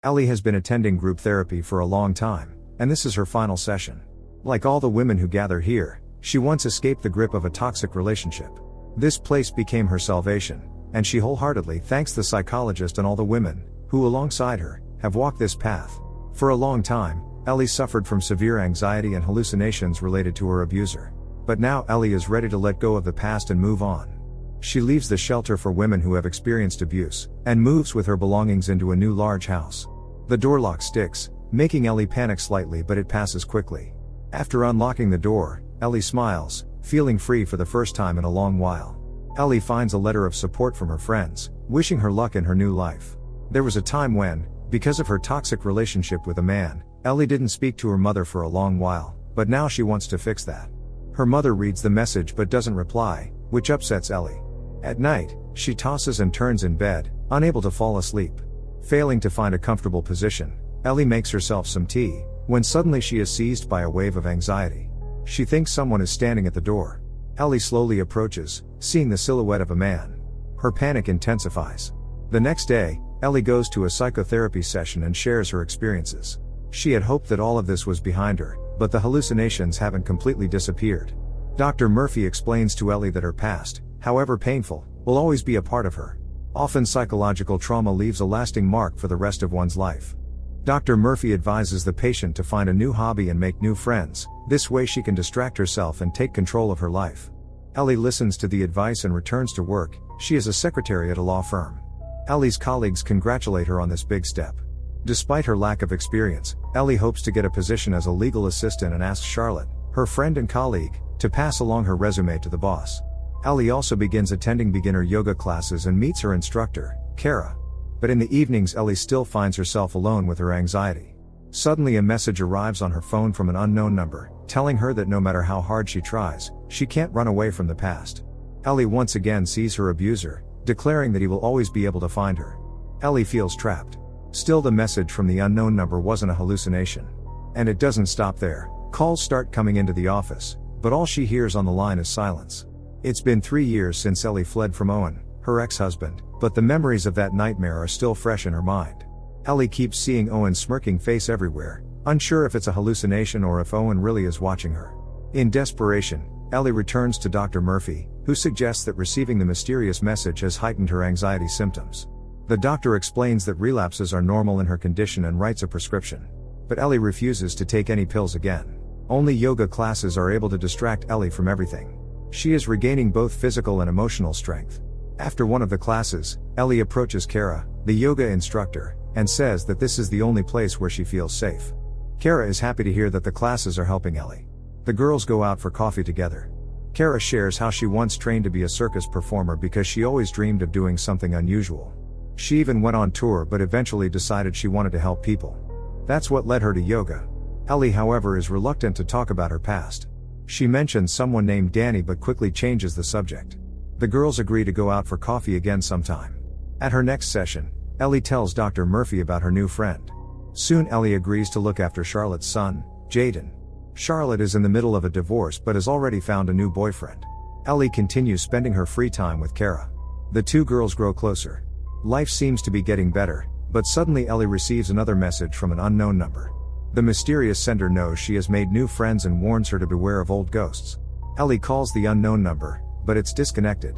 Ellie has been attending group therapy for a long time, and this is her final session. Like all the women who gather here, she once escaped the grip of a toxic relationship. This place became her salvation, and she wholeheartedly thanks the psychologist and all the women, who alongside her, have walked this path. For a long time, Ellie suffered from severe anxiety and hallucinations related to her abuser. But now Ellie is ready to let go of the past and move on. She leaves the shelter for women who have experienced abuse, and moves with her belongings into a new large house. The door lock sticks, making Ellie panic slightly, but it passes quickly. After unlocking the door, Ellie smiles, feeling free for the first time in a long while. Ellie finds a letter of support from her friends, wishing her luck in her new life. There was a time when, because of her toxic relationship with a man, Ellie didn't speak to her mother for a long while, but now she wants to fix that. Her mother reads the message but doesn't reply, which upsets Ellie. At night, she tosses and turns in bed, unable to fall asleep. Failing to find a comfortable position, Ellie makes herself some tea, when suddenly she is seized by a wave of anxiety. She thinks someone is standing at the door. Ellie slowly approaches, seeing the silhouette of a man. Her panic intensifies. The next day, Ellie goes to a psychotherapy session and shares her experiences. She had hoped that all of this was behind her, but the hallucinations haven't completely disappeared. Dr. Murphy explains to Ellie that her past, however painful, will always be a part of her. Often psychological trauma leaves a lasting mark for the rest of one's life. Dr. Murphy advises the patient to find a new hobby and make new friends, this way she can distract herself and take control of her life. Ellie listens to the advice and returns to work. She is a secretary at a law firm. Ellie's colleagues congratulate her on this big step. Despite her lack of experience, Ellie hopes to get a position as a legal assistant and asks Charlotte, her friend and colleague, to pass along her resume to the boss. Ellie also begins attending beginner yoga classes and meets her instructor, Kara. But in the evenings Ellie still finds herself alone with her anxiety. Suddenly a message arrives on her phone from an unknown number, telling her that no matter how hard she tries, she can't run away from the past. Ellie once again sees her abuser, declaring that he will always be able to find her. Ellie feels trapped. Still, the message from the unknown number wasn't a hallucination. And it doesn't stop there. Calls start coming into the office, but all she hears on the line is silence. It's been 3 years since Ellie fled from Owen, her ex-husband, but the memories of that nightmare are still fresh in her mind. Ellie keeps seeing Owen's smirking face everywhere, unsure if it's a hallucination or if Owen really is watching her. In desperation, Ellie returns to Dr. Murphy, who suggests that receiving the mysterious message has heightened her anxiety symptoms. The doctor explains that relapses are normal in her condition and writes a prescription. But Ellie refuses to take any pills again. Only yoga classes are able to distract Ellie from everything. She is regaining both physical and emotional strength. After one of the classes, Ellie approaches Kara, the yoga instructor, and says that this is the only place where she feels safe. Kara is happy to hear that the classes are helping Ellie. The girls go out for coffee together. Kara shares how she once trained to be a circus performer because she always dreamed of doing something unusual. She even went on tour but eventually decided she wanted to help people. That's what led her to yoga. Ellie, however, is reluctant to talk about her past. She mentions someone named Danny but quickly changes the subject. The girls agree to go out for coffee again sometime. At her next session, Ellie tells Dr. Murphy about her new friend. Soon Ellie agrees to look after Charlotte's son, Jaden. Charlotte is in the middle of a divorce but has already found a new boyfriend. Ellie continues spending her free time with Kara. The two girls grow closer. Life seems to be getting better, but suddenly Ellie receives another message from an unknown number. The mysterious sender knows she has made new friends and warns her to beware of old ghosts. Ellie calls the unknown number, but it's disconnected.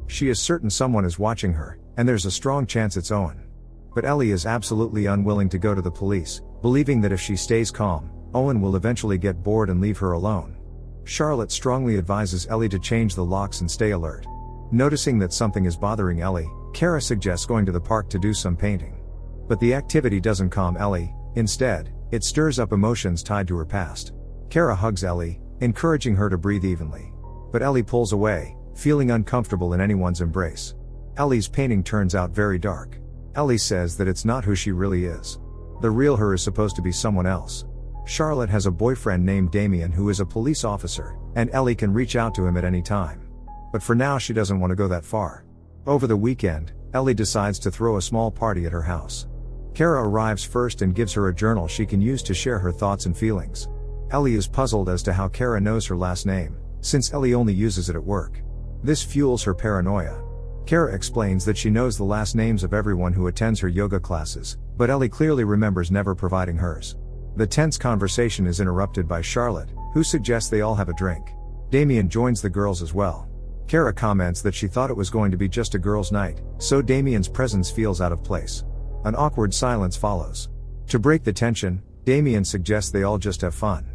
She is certain someone is watching her, and there's a strong chance it's Owen. But Ellie is absolutely unwilling to go to the police, believing that if she stays calm, Owen will eventually get bored and leave her alone. Charlotte strongly advises Ellie to change the locks and stay alert. Noticing that something is bothering Ellie, Kara suggests going to the park to do some painting. But the activity doesn't calm Ellie. Instead, it stirs up emotions tied to her past. Kara hugs Ellie, encouraging her to breathe evenly. But Ellie pulls away, feeling uncomfortable in anyone's embrace. Ellie's painting turns out very dark. Ellie says that it's not who she really is. The real her is supposed to be someone else. Charlotte has a boyfriend named Damien who is a police officer, and Ellie can reach out to him at any time. But for now she doesn't want to go that far. Over the weekend, Ellie decides to throw a small party at her house. Kara arrives first and gives her a journal she can use to share her thoughts and feelings. Ellie is puzzled as to how Kara knows her last name, since Ellie only uses it at work. This fuels her paranoia. Kara explains that she knows the last names of everyone who attends her yoga classes, but Ellie clearly remembers never providing hers. The tense conversation is interrupted by Charlotte, who suggests they all have a drink. Damien joins the girls as well. Kara comments that she thought it was going to be just a girls' night, so Damien's presence feels out of place. An awkward silence follows. To break the tension, Damien suggests they all just have fun.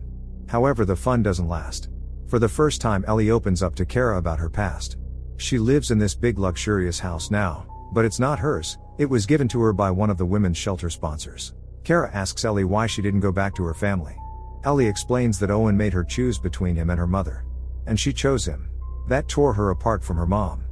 However, the fun doesn't last. For the first time, Ellie opens up to Kara about her past. She lives in this big luxurious house now, but it's not hers. It was given to her by one of the women's shelter sponsors. Kara asks Ellie why she didn't go back to her family. Ellie explains that Owen made her choose between him and her mother. And she chose him. That tore her apart from her mom.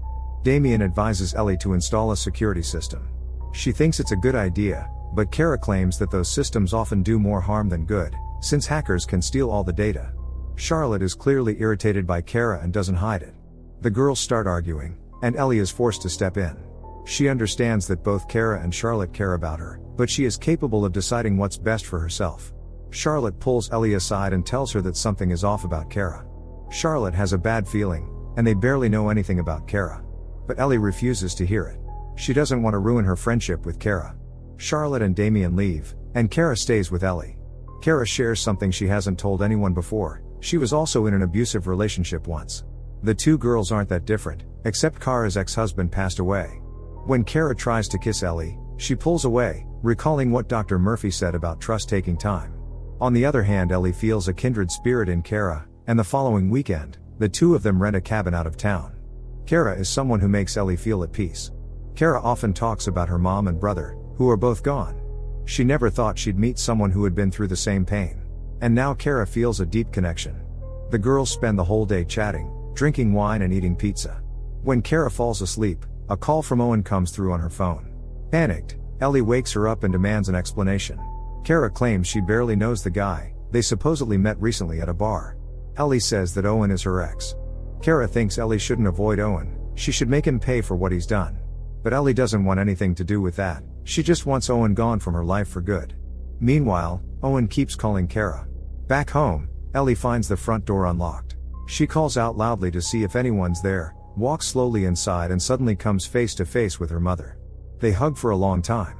Damien advises Ellie to install a security system. She thinks it's a good idea, but Kara claims that those systems often do more harm than good, since hackers can steal all the data. Charlotte is clearly irritated by Kara and doesn't hide it. The girls start arguing, and Ellie is forced to step in. She understands that both Kara and Charlotte care about her, but she is capable of deciding what's best for herself. Charlotte pulls Ellie aside and tells her that something is off about Kara. Charlotte has a bad feeling, and they barely know anything about Kara. But Ellie refuses to hear it. She doesn't want to ruin her friendship with Kara. Charlotte and Damien leave, and Kara stays with Ellie. Kara shares something she hasn't told anyone before. She was also in an abusive relationship once. The two girls aren't that different, except Kara's ex-husband passed away. When Kara tries to kiss Ellie, she pulls away, recalling what Dr. Murphy said about trust taking time. On the other hand, Ellie feels a kindred spirit in Kara, and the following weekend, the two of them rent a cabin out of town. Kara is someone who makes Ellie feel at peace. Kara often talks about her mom and brother, who are both gone. She never thought she'd meet someone who had been through the same pain. And now Kara feels a deep connection. The girls spend the whole day chatting, drinking wine and eating pizza. When Kara falls asleep, a call from Owen comes through on her phone. Panicked, Ellie wakes her up and demands an explanation. Kara claims she barely knows the guy. They supposedly met recently at a bar. Ellie says that Owen is her ex. Kara thinks Ellie shouldn't avoid Owen, she should make him pay for what he's done. But Ellie doesn't want anything to do with that, she just wants Owen gone from her life for good. Meanwhile, Owen keeps calling Kara. Back home, Ellie finds the front door unlocked. She calls out loudly to see if anyone's there, walks slowly inside and suddenly comes face to face with her mother. They hug for a long time.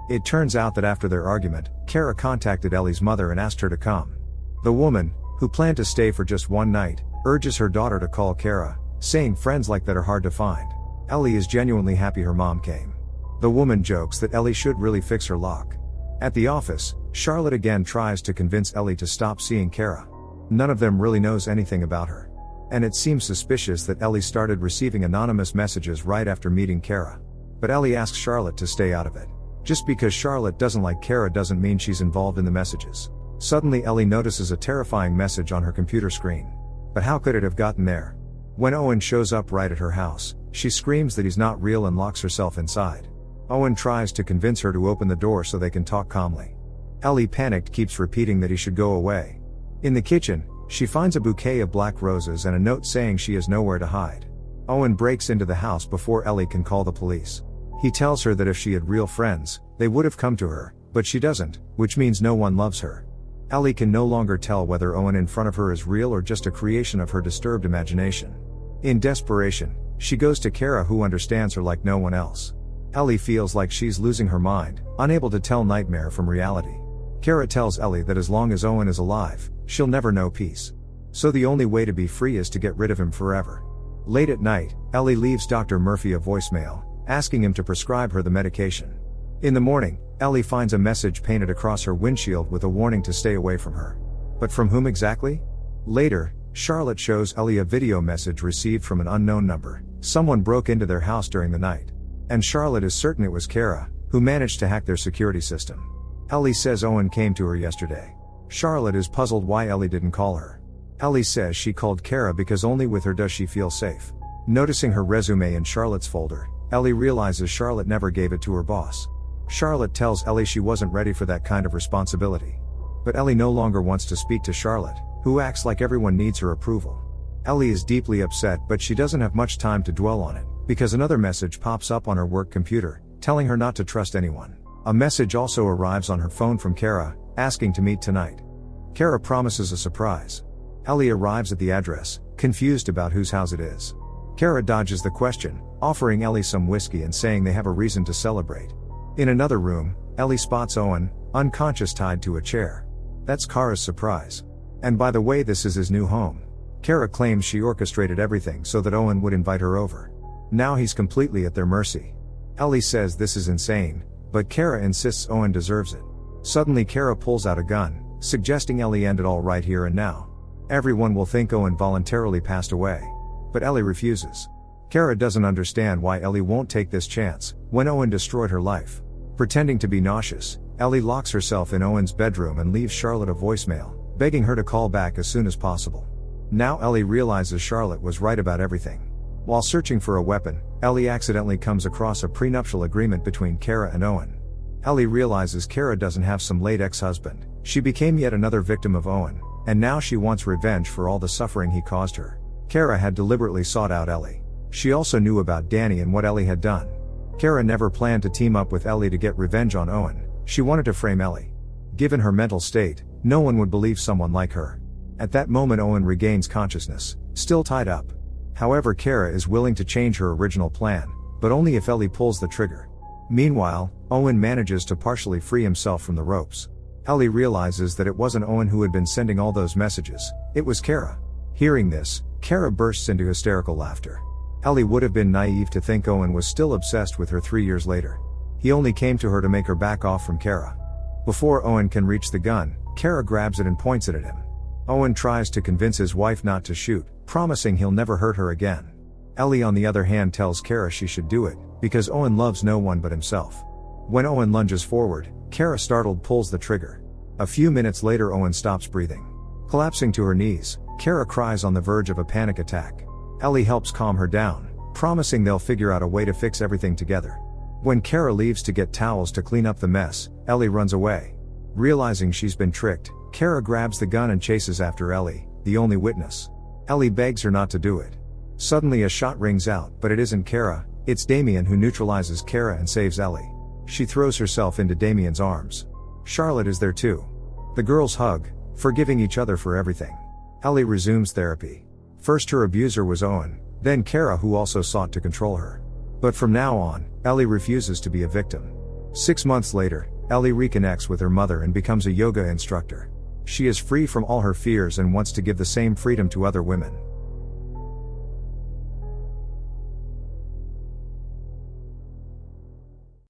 It turns out that after their argument, Kara contacted Ellie's mother and asked her to come. The woman, who planned to stay for just one night, urges her daughter to call Kara, saying friends like that are hard to find. Ellie is genuinely happy her mom came. The woman jokes that Ellie should really fix her lock. At the office, Charlotte again tries to convince Ellie to stop seeing Kara. None of them really knows anything about her. And it seems suspicious that Ellie started receiving anonymous messages right after meeting Kara. But Ellie asks Charlotte to stay out of it. Just because Charlotte doesn't like Kara doesn't mean she's involved in the messages. Suddenly Ellie notices a terrifying message on her computer screen. But how could it have gotten there? When Owen shows up right at her house, she screams that he's not real and locks herself inside. Owen tries to convince her to open the door so they can talk calmly. Ellie, panicked, keeps repeating that he should go away. In the kitchen, she finds a bouquet of black roses and a note saying she has nowhere to hide. Owen breaks into the house before Ellie can call the police. He tells her that if she had real friends, they would have come to her, but she doesn't, which means no one loves her. Ellie can no longer tell whether Owen in front of her is real or just a creation of her disturbed imagination. In desperation, she goes to Kara, who understands her like no one else. Ellie feels like she's losing her mind, unable to tell nightmare from reality. Kara tells Ellie that as long as Owen is alive, she'll never know peace. So the only way to be free is to get rid of him forever. Late at night, Ellie leaves Dr. Murphy a voicemail, asking him to prescribe her the medication. In the morning, Ellie finds a message painted across her windshield with a warning to stay away from her. But from whom exactly? Later, Charlotte shows Ellie a video message received from an unknown number. Someone broke into their house during the night. And Charlotte is certain it was Kara, who managed to hack their security system. Ellie says Owen came to her yesterday. Charlotte is puzzled why Ellie didn't call her. Ellie says she called Kara because only with her does she feel safe. Noticing her resume in Charlotte's folder, Ellie realizes Charlotte never gave it to her boss. Charlotte tells Ellie she wasn't ready for that kind of responsibility. But Ellie no longer wants to speak to Charlotte, who acts like everyone needs her approval. Ellie is deeply upset, but she doesn't have much time to dwell on it, because another message pops up on her work computer, telling her not to trust anyone. A message also arrives on her phone from Kara, asking to meet tonight. Kara promises a surprise. Ellie arrives at the address, confused about whose house it is. Kara dodges the question, offering Ellie some whiskey and saying they have a reason to celebrate. In another room, Ellie spots Owen, unconscious, tied to a chair. That's Kara's surprise. And by the way, this is his new home. Kara claims she orchestrated everything so that Owen would invite her over. Now he's completely at their mercy. Ellie says this is insane, but Kara insists Owen deserves it. Suddenly Kara pulls out a gun, suggesting Ellie end it all right here and now. Everyone will think Owen voluntarily passed away. But Ellie refuses. Kara doesn't understand why Ellie won't take this chance, when Owen destroyed her life. Pretending to be nauseous, Ellie locks herself in Owen's bedroom and leaves Charlotte a voicemail, begging her to call back as soon as possible. Now Ellie realizes Charlotte was right about everything. While searching for a weapon, Ellie accidentally comes across a prenuptial agreement between Kara and Owen. Ellie realizes Kara doesn't have some late ex-husband. She became yet another victim of Owen, and now she wants revenge for all the suffering he caused her. Kara had deliberately sought out Ellie. She also knew about Danny and what Ellie had done. Kara never planned to team up with Ellie to get revenge on Owen. She wanted to frame Ellie. Given her mental state, no one would believe someone like her. At that moment Owen regains consciousness, still tied up. However, Kara is willing to change her original plan, but only if Ellie pulls the trigger. Meanwhile, Owen manages to partially free himself from the ropes. Ellie realizes that it wasn't Owen who had been sending all those messages, it was Kara. Hearing this, Kara bursts into hysterical laughter. Ellie would have been naive to think Owen was still obsessed with her 3 years later. He only came to her to make her back off from Kara. Before Owen can reach the gun, Kara grabs it and points it at him. Owen tries to convince his wife not to shoot, promising he'll never hurt her again. Ellie on the other hand tells Kara she should do it, because Owen loves no one but himself. When Owen lunges forward, Kara startled pulls the trigger. A few minutes later Owen stops breathing. Collapsing to her knees, Kara cries on the verge of a panic attack. Ellie helps calm her down, promising they'll figure out a way to fix everything together. When Kara leaves to get towels to clean up the mess, Ellie runs away. Realizing she's been tricked, Kara grabs the gun and chases after Ellie, the only witness. Ellie begs her not to do it. Suddenly a shot rings out, but it isn't Kara, it's Damien who neutralizes Kara and saves Ellie. She throws herself into Damien's arms. Charlotte is there too. The girls hug, forgiving each other for everything. Ellie resumes therapy. First her abuser was Owen, then Kara, who also sought to control her. But from now on, Ellie refuses to be a victim. 6 months later, Ellie reconnects with her mother and becomes a yoga instructor. She is free from all her fears and wants to give the same freedom to other women.